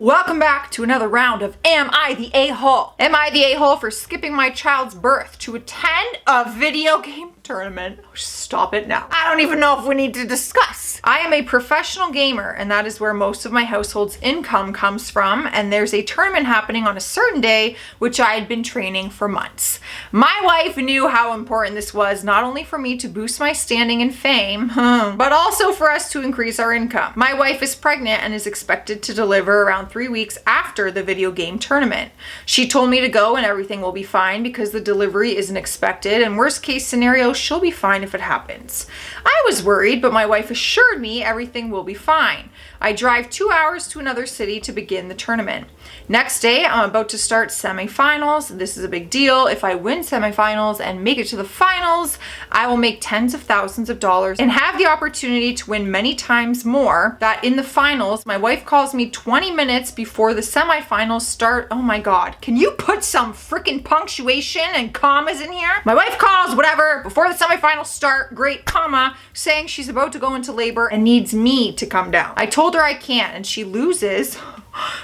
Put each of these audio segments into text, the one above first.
Welcome back to another round of Am I the A-hole? Am I the A-hole for skipping my child's birth to attend a video game tournament? Stop it now. I don't even know if we need to discuss. I am a professional gamer, and that is where most of my household's income comes from, and there's a tournament happening on a certain day, which I had been training for months. My wife knew how important this was, not only for me to boost my standing and fame, but also for us to increase our income. My wife is pregnant and is expected to deliver around 3 weeks after the video game tournament. She told me to go and everything will be fine because the delivery isn't expected, and worst case scenario, she'll be fine if it happens. I was worried, but my wife assured me everything will be fine. I drive 2 hours to another city to begin the tournament. Next day, I'm about to start semifinals. This is a big deal. If I win semifinals and make it to the finals, I will make tens of thousands of dollars and have the opportunity to win many times more. That in the finals, my wife calls me 20 minutes before the semifinals start. Oh my God, can you put some freaking punctuation and commas in here? My wife calls, whatever, before the semifinals start, great comma, saying she's about to go into labor and needs me to come down. I told her I can't, and she loses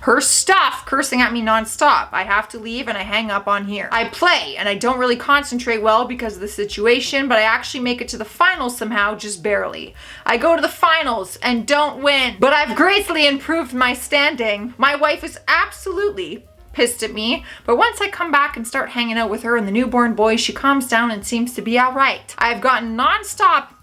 her stuff, cursing at me nonstop. I have to leave and I hang up on here. I play and I don't really concentrate well because of the situation, but I actually make it to the finals somehow, just barely. I go to the finals and don't win, but I've greatly improved my standing. My wife is absolutely pissed at me, but once I come back and start hanging out with her and the newborn boy, she calms down and seems to be all right. I've gotten nonstop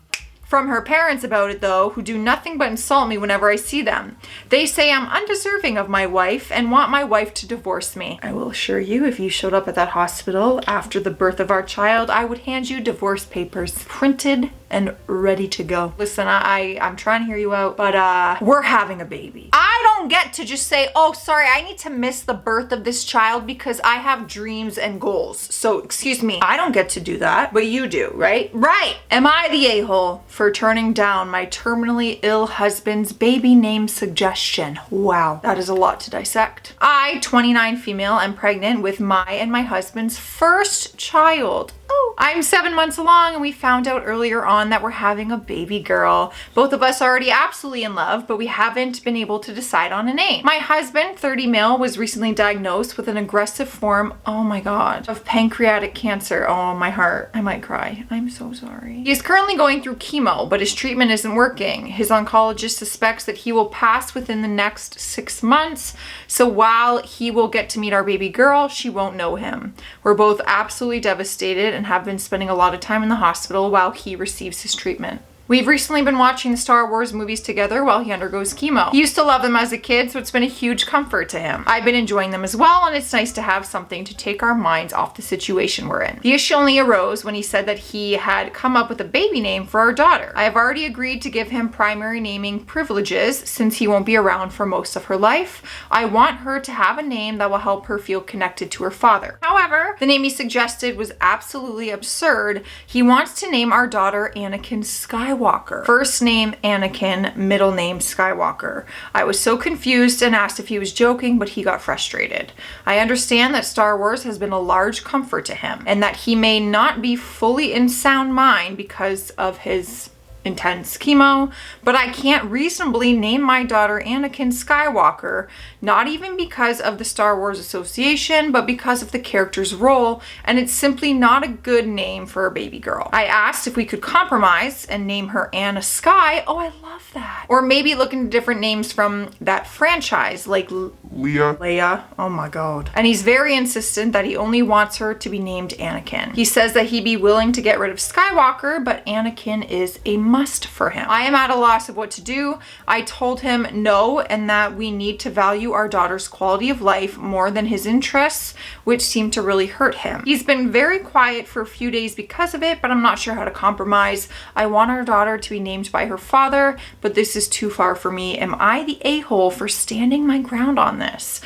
from her parents about it though, who do nothing but insult me whenever I see them. They say I'm undeserving of my wife and want my wife to divorce me. I will assure you, if you showed up at that hospital after the birth of our child, I would hand you divorce papers printed and ready to go. Listen, I'm trying to hear you out, but we're having a baby. I don't get to just say, oh, sorry, I need to miss the birth of this child because I have dreams and goals. So excuse me, I don't get to do that, but you do, right? Right. Am I the a-hole for turning down my terminally ill husband's baby name suggestion? Wow, that is a lot to dissect. I, 29 female, am pregnant with my and my husband's first child. Oh, I'm 7 months along and we found out earlier on that we're having a baby girl. Both of us already absolutely in love, but we haven't been able to decide on a name. My husband, 30 male, was recently diagnosed with an aggressive form, oh my God, of pancreatic cancer. Oh, my heart, I might cry. I'm so sorry. He is currently going through chemo, but his treatment isn't working. His oncologist suspects that he will pass within the next 6 months. So while he will get to meet our baby girl, she won't know him. We're both absolutely devastated and have been spending a lot of time in the hospital while he receives his treatment. We've recently been watching the Star Wars movies together while he undergoes chemo. He used to love them as a kid, so it's been a huge comfort to him. I've been enjoying them as well, and it's nice to have something to take our minds off the situation we're in. The issue only arose when he said that he had come up with a baby name for our daughter. I have already agreed to give him primary naming privileges since he won't be around for most of her life. I want her to have a name that will help her feel connected to her father. However, the name he suggested was absolutely absurd. He wants to name our daughter Anakin Skywalker. First name Anakin, middle name Skywalker. I was so confused and asked if he was joking, but he got frustrated. I understand that Star Wars has been a large comfort to him and that he may not be fully in sound mind because of his intense chemo, but I can't reasonably name my daughter Anakin Skywalker, not even because of the Star Wars association, but because of the character's role, and it's simply not a good name for a baby girl. I asked if we could compromise and name her Anna Sky. Oh, I love that. Or maybe look into different names from that franchise, like Leia. Oh my God. And he's very insistent that he only wants her to be named Anakin. He says that he'd be willing to get rid of Skywalker, but Anakin is a must for him. I am at a loss of what to do. I told him no, and that we need to value our daughter's quality of life more than his interests, which seemed to really hurt him. He's been very quiet for a few days because of it, but I'm not sure how to compromise. I want our daughter to be named by her father, but this is too far for me. Am I the a-hole for standing my ground on this?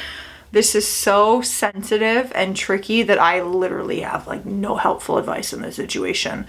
This is so sensitive and tricky that I literally have like no helpful advice in this situation.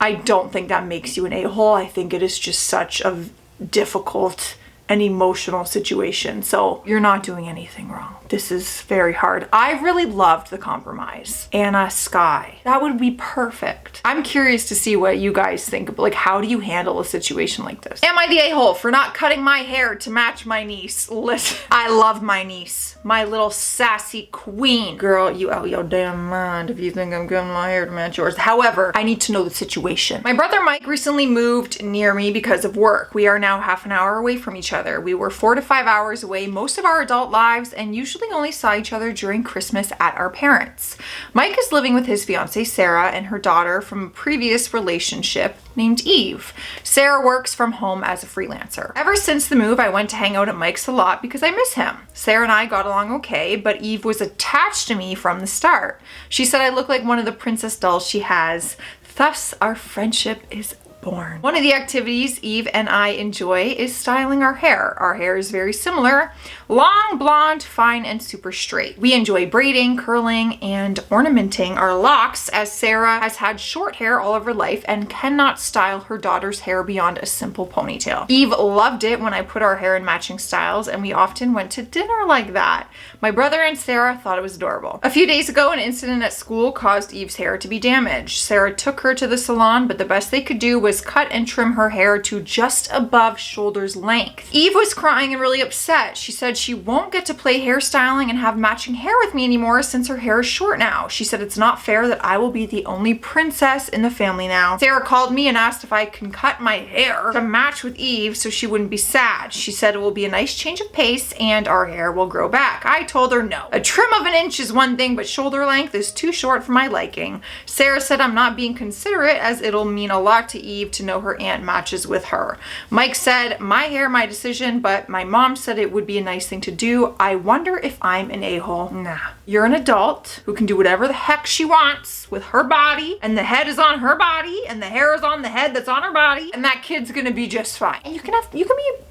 I don't think that makes you an a-hole. I think it is just such a difficult an emotional situation. So you're not doing anything wrong. This is very hard. I really loved the compromise. Anna, Sky. That would be perfect. I'm curious to see what you guys think of, like, how do you handle a situation like this? Am I the a-hole for not cutting my hair to match my niece? Listen, I love my niece. My little sassy queen. Girl, you out your damn mind if you think I'm cutting my hair to match yours. However, I need to know the situation. My brother Mike recently moved near me because of work. We are now half an hour away from each other. We were 4 to 5 hours away most of our adult lives and usually only saw each other during Christmas at our parents'. Mike is living with his fiancée Sarah and her daughter from a previous relationship named Eve. Sarah works from home as a freelancer. Ever since the move, I went to hang out at Mike's a lot because I miss him. Sarah and I got along okay, but Eve was attached to me from the start. She said I look like one of the princess dolls she has. Thus, our friendship is born. One of the activities Eve and I enjoy is styling our hair. Our hair is very similar. Long, blonde, fine, and super straight. We enjoy braiding, curling, and ornamenting our locks as Sarah has had short hair all of her life and cannot style her daughter's hair beyond a simple ponytail. Eve loved it when I put our hair in matching styles and we often went to dinner like that. My brother and Sarah thought it was adorable. A few days ago, an incident at school caused Eve's hair to be damaged. Sarah took her to the salon, but the best they could do was cut and trim her hair to just above shoulders length. Eve was crying and really upset. She said she won't get to play hairstyling and have matching hair with me anymore since her hair is short now. She said it's not fair that I will be the only princess in the family now. Sarah called me and asked if I can cut my hair to match with Eve so she wouldn't be sad. She said it will be a nice change of pace and our hair will grow back. I told her no. A trim of an inch is one thing, but shoulder length is too short for my liking. Sarah said I'm not being considerate as it'll mean a lot to Eve to know her aunt matches with her. Mike said, my hair, my decision, but my mom said it would be a nice thing to do. I wonder if I'm an a-hole. Nah. You're an adult who can do whatever the heck she wants with her body, and the head is on her body, and the hair is on the head that's on her body, and that kid's gonna be just fine. And you can be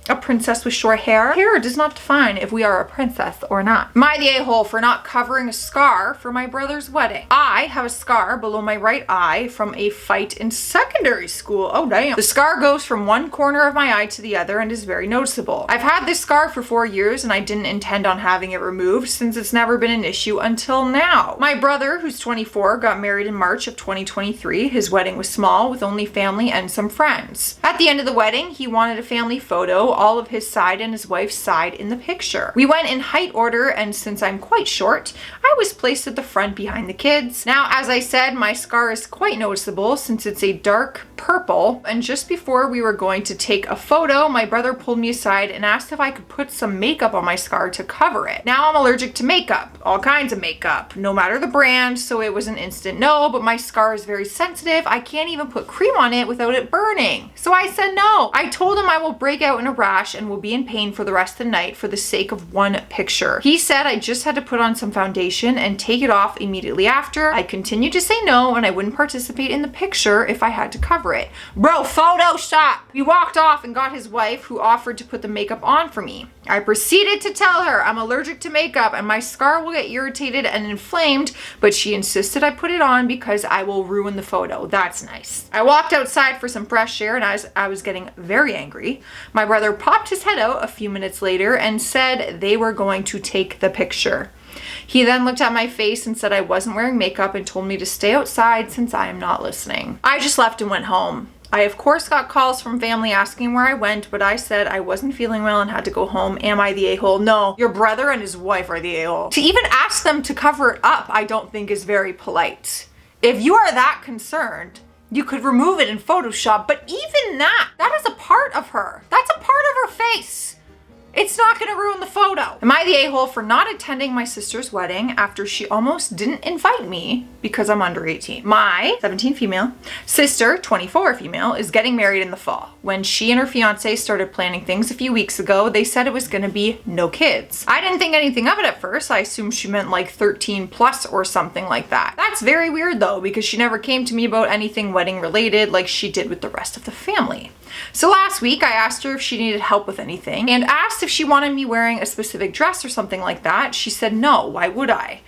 a princess with short hair. Hair does not define if we are a princess or not. Am I the a-hole for not covering a scar for my brother's wedding? I have a scar below my right eye from a fight in secondary school. Oh damn. The scar goes from one corner of my eye to the other and is very noticeable. I've had this scar for 4 years and I didn't intend on having it removed since it's never been an issue until now. My brother, who's 24, got married in March of 2023. His wedding was small with only family and some friends. At the end of the wedding, he wanted a family photo, all of his side and his wife's side in the picture. We went in height order and since I'm quite short, I was placed at the front behind the kids. Now, as I said, my scar is quite noticeable since it's a dark purple, and just before we were going to take a photo, my brother pulled me aside and asked if I could put some makeup on my scar to cover it. Now I'm allergic to makeup, all kinds of makeup, no matter the brand, so it was an instant no, but my scar is very sensitive. I can't even put cream on it without it burning. So I said no. I told him I will break out in a rash and will be in pain for the rest of the night for the sake of one picture. He said I just had to put on some foundation and take it off immediately after. I continued to say no and I wouldn't participate in the picture if I had to cover it. Bro, Photoshop! We walked off and got his wife, who offered to put the makeup on for me. I proceeded to tell her I'm allergic to makeup and my scar will get irritated and inflamed, but she insisted I put it on because I will ruin the photo. That's nice. I walked outside for some fresh air and I was getting very angry. My brother popped his head out a few minutes later and said they were going to take the picture. He then looked at my face and said I wasn't wearing makeup and told me to stay outside since I am not listening. I just left and went home. I of course got calls from family asking where I went, but I said I wasn't feeling well and had to go home. Am I the a-hole? No, your brother and his wife are the a-hole. To even ask them to cover it up, I don't think is very polite. If you are that concerned, you could remove it in Photoshop, but even that is a part of her. That's a part of her face. It's not gonna ruin the photo. Am I the a-hole for not attending my sister's wedding after she almost didn't invite me because I'm under 18? My 17 female sister, 24 female, is getting married in the fall. When she and her fiance started planning things a few weeks ago, they said it was gonna be no kids. I didn't think anything of it at first. I assumed she meant like 13 plus or something like that. That's very weird though, because she never came to me about anything wedding related like she did with the rest of the family. So last week I asked her if she needed help with anything and asked if she wanted me wearing a specific dress or something like that. She said no, why would I?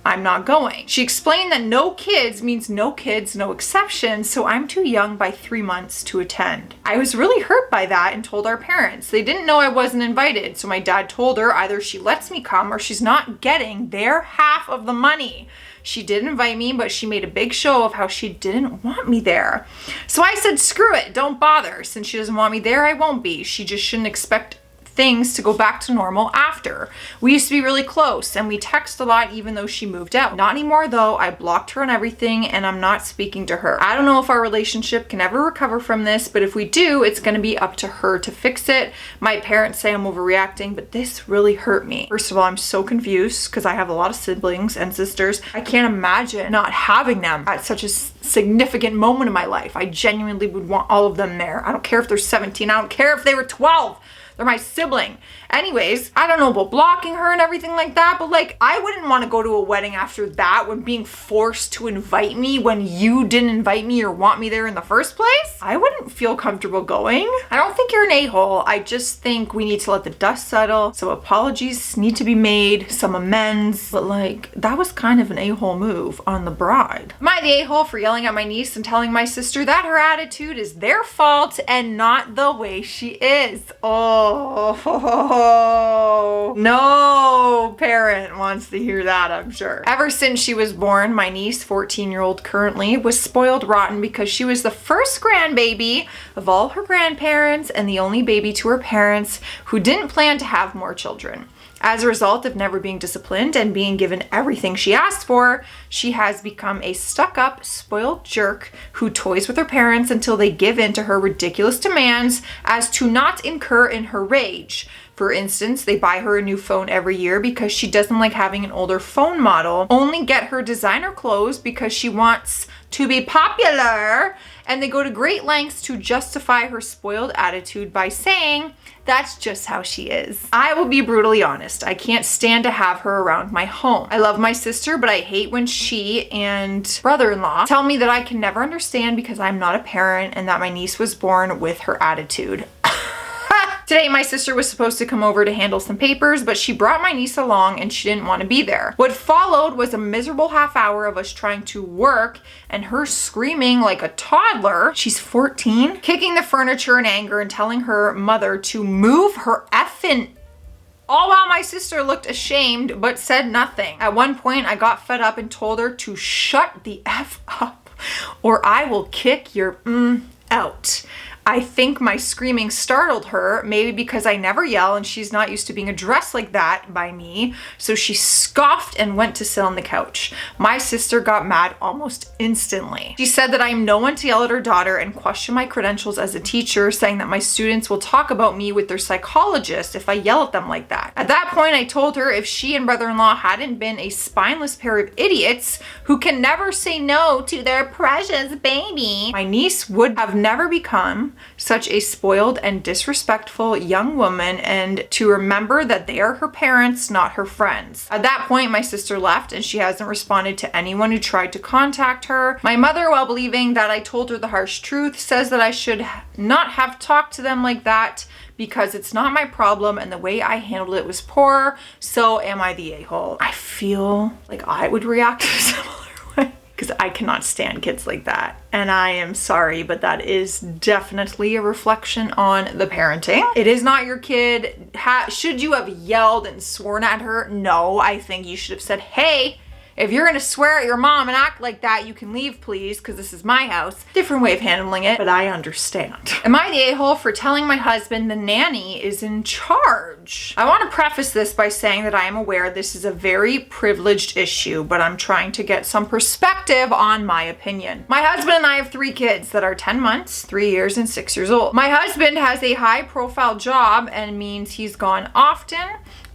I'm not going. She explained that no kids means no kids, no exceptions, so I'm too young by 3 months to attend. I was really hurt by that and told our parents. They didn't know I wasn't invited, so my dad told her either she lets me come or she's not getting their half of the money. She did invite me, but she made a big show of how she didn't want me there. So I said, screw it, don't bother. Since she doesn't want me there, I won't be. She just shouldn't expect things to go back to normal after. We used to be really close and we text a lot even though she moved out. Not anymore though. I blocked her on everything and I'm not speaking to her. I don't know if our relationship can ever recover from this, but if we do, it's gonna be up to her to fix it. My parents say I'm overreacting, but this really hurt me. First of all, I'm so confused because I have a lot of siblings and sisters. I can't imagine not having them at such a significant moment in my life. I genuinely would want all of them there. I don't care if they're 17. I don't care if they were 12. They're my sibling. Anyways, I don't know about blocking her and everything like that, but like, I wouldn't want to go to a wedding after that when being forced to invite me when you didn't invite me or want me there in the first place. I wouldn't feel comfortable going. I don't think you're an a-hole. I just think we need to let the dust settle. Some apologies need to be made, some amends, but like, that was kind of an a-hole move on the bride. Am I the a-hole for yelling at my niece and telling my sister that her attitude is their fault and not the way she is? Oh, no parent wants to hear that, I'm sure. Ever since she was born, my niece, 14-year-old currently, was spoiled rotten because she was the first grandbaby of all her grandparents and the only baby to her parents who didn't plan to have more children. As a result of never being disciplined and being given everything she asked for, she has become a stuck-up, spoiled jerk who toys with her parents until they give in to her ridiculous demands as to not incur in her rage. For instance, they buy her a new phone every year because she doesn't like having an older phone model, only get her designer clothes because she wants to be popular, and they go to great lengths to justify her spoiled attitude by saying, that's just how she is. I will be brutally honest. I can't stand to have her around my home. I love my sister, but I hate when she and brother-in-law tell me that I can never understand because I'm not a parent and that my niece was born with her attitude. Today, my sister was supposed to come over to handle some papers, but she brought my niece along and she didn't want to be there. What followed was a miserable half hour of us trying to work and her screaming like a toddler. She's 14, kicking the furniture in anger and telling her mother to move her effing, all while my sister looked ashamed but said nothing. At one point, I got fed up and told her to shut the F up or I will kick your out. I think my screaming startled her, maybe because I never yell and she's not used to being addressed like that by me, so she scoffed and went to sit on the couch. My sister got mad almost instantly. She said that I am no one to yell at her daughter and question my credentials as a teacher, saying that my students will talk about me with their psychologist if I yell at them like that. At that point, I told her if she and brother-in-law hadn't been a spineless pair of idiots who can never say no to their precious baby, my niece would have never become such a spoiled and disrespectful young woman, and to remember that they are her parents, not her friends. At that point, my sister left and she hasn't responded to anyone who tried to contact her. My mother, while believing that I told her the harsh truth, says that I should not have talked to them like that because it's not my problem and the way I handled it was poor. So am I the a-hole? I feel like I would react a similar way, because I cannot stand kids like that. And I am sorry, but that is definitely a reflection on the parenting. It is not your kid. Should you have yelled and sworn at her? No, I think you should have said, hey, if you're gonna swear at your mom and act like that, you can leave, please, because this is my house. Different way of handling it, but I understand. Am I the a-hole for telling my husband the nanny is in charge? I want to preface this by saying that I am aware this is a very privileged issue, but I'm trying to get some perspective on my opinion. My husband and I have 3 kids that are 10 months, 3 years, and 6 years old. My husband has a high-profile job and means he's gone often.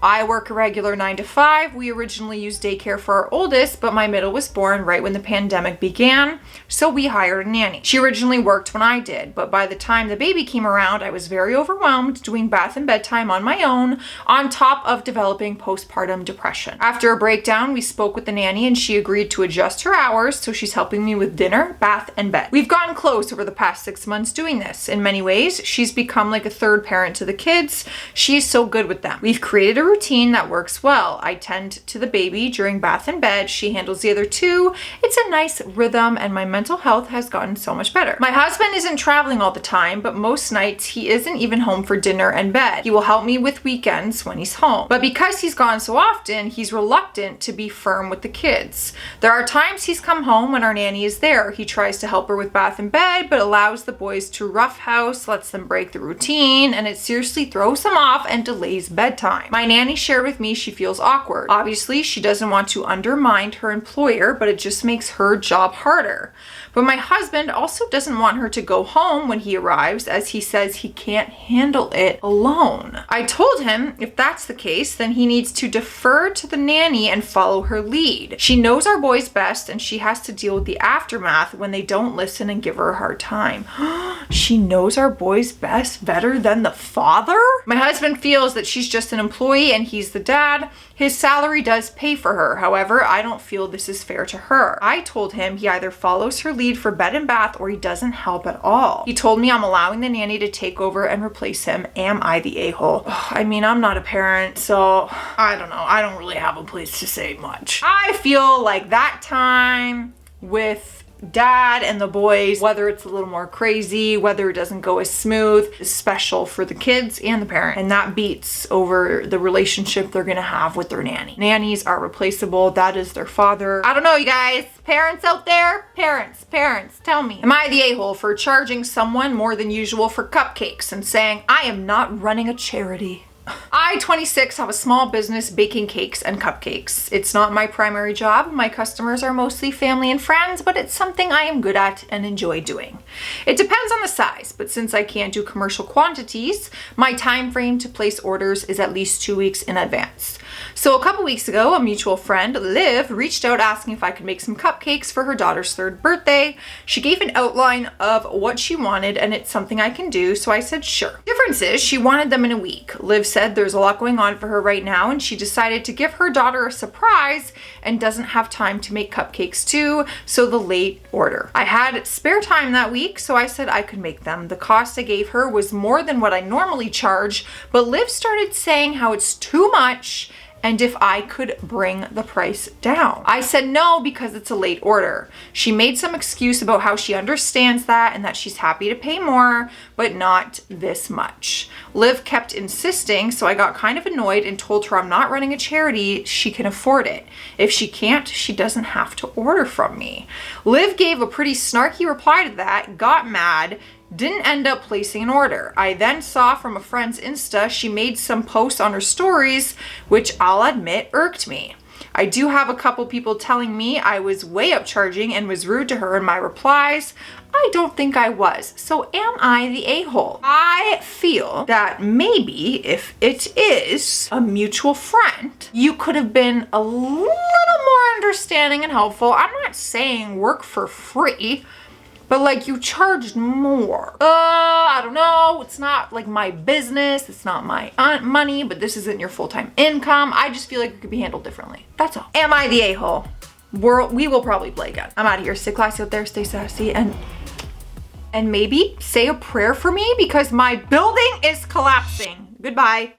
I work a regular 9 to 5. We originally used daycare for our oldest, but my middle was born right when the pandemic began, so we hired a nanny. She originally worked when I did, but by the time the baby came around, I was very overwhelmed doing bath and bedtime on my own, on top of developing postpartum depression. After a breakdown, we spoke with the nanny and she agreed to adjust her hours, so she's helping me with dinner, bath, and bed. We've gotten close over the past 6 months doing this. In many ways, she's become like a third parent to the kids. She's so good with them. We've created a routine that works well. I tend to the baby during bath and bed. She handles the other two. It's a nice rhythm and my mental health has gotten so much better. My husband isn't traveling all the time, but most nights he isn't even home for dinner and bed. He will help me with weekends when he's home. But because he's gone so often, he's reluctant to be firm with the kids. There are times he's come home when our nanny is there. He tries to help her with bath and bed, but allows the boys to roughhouse, lets them break the routine, and it seriously throws them off and delays bedtime. My nanny shared with me she feels awkward. Obviously, she doesn't want to undermine her employer, but it just makes her job harder. But my husband also doesn't want her to go home when he arrives, as he says he can't handle it alone. I told him if that's the case, then he needs to defer to the nanny and follow her lead. She knows our boys best and she has to deal with the aftermath when they don't listen and give her a hard time. She knows our boys best better than the father? My husband feels that she's just an employee and he's the dad. His salary does pay for her. However, I don't feel this is fair to her. I told him he either follows her lead for bed and bath or he doesn't help at all. He told me I'm allowing the nanny to take over and replace him. Am I the a-hole? I mean, I'm not a parent, so I don't know. I don't really have a place to say much. I feel like that time with dad and the boys, whether it's a little more crazy, whether it doesn't go as smooth, is special for the kids and the parent. And that beats over the relationship they're gonna have with their nanny. Nannies are replaceable. That is their father. I don't know, you guys. Parents out there, parents, tell me. Am I the a-hole for charging someone more than usual for cupcakes and saying, I am not running a charity? I, 26, have a small business baking cakes and cupcakes. It's not my primary job. My customers are mostly family and friends, but it's something I am good at and enjoy doing. It depends on the size, but since I can't do commercial quantities, my time frame to place orders is at least 2 weeks in advance. So a couple weeks ago, a mutual friend, Liv, reached out asking if I could make some cupcakes for her daughter's 3rd birthday. She gave an outline of what she wanted and it's something I can do, so I said sure. Difference is she wanted them in a week. Liv said there's a lot going on for her right now and she decided to give her daughter a surprise and doesn't have time to make cupcakes too, so the late order. I had spare time that week, so I said I could make them. The cost I gave her was more than what I normally charge, but Liv started saying how it's too much and if I could bring the price down. I said no because it's a late order. She made some excuse about how she understands that and that she's happy to pay more, but not this much. Liv kept insisting, so I got kind of annoyed and told her I'm not running a charity, she can afford it. If she can't, she doesn't have to order from me. Liv gave a pretty snarky reply to that, got mad, didn't end up placing an order. I then saw from a friend's Insta she made some posts on her stories, which I'll admit irked me. I do have a couple people telling me I was way upcharging and was rude to her in my replies. I don't think I was. So am I the a-hole? I feel that maybe if it is a mutual friend, you could have been a little more understanding and helpful. I'm not saying work for free, but like you charged more. I don't know. It's not like my business. It's not my money, but this isn't your full-time income. I just feel like it could be handled differently. That's all. Am I the a-hole? We will probably play again. I'm out of here. Stay classy out there. Stay sassy and maybe say a prayer for me because my building is collapsing. Goodbye.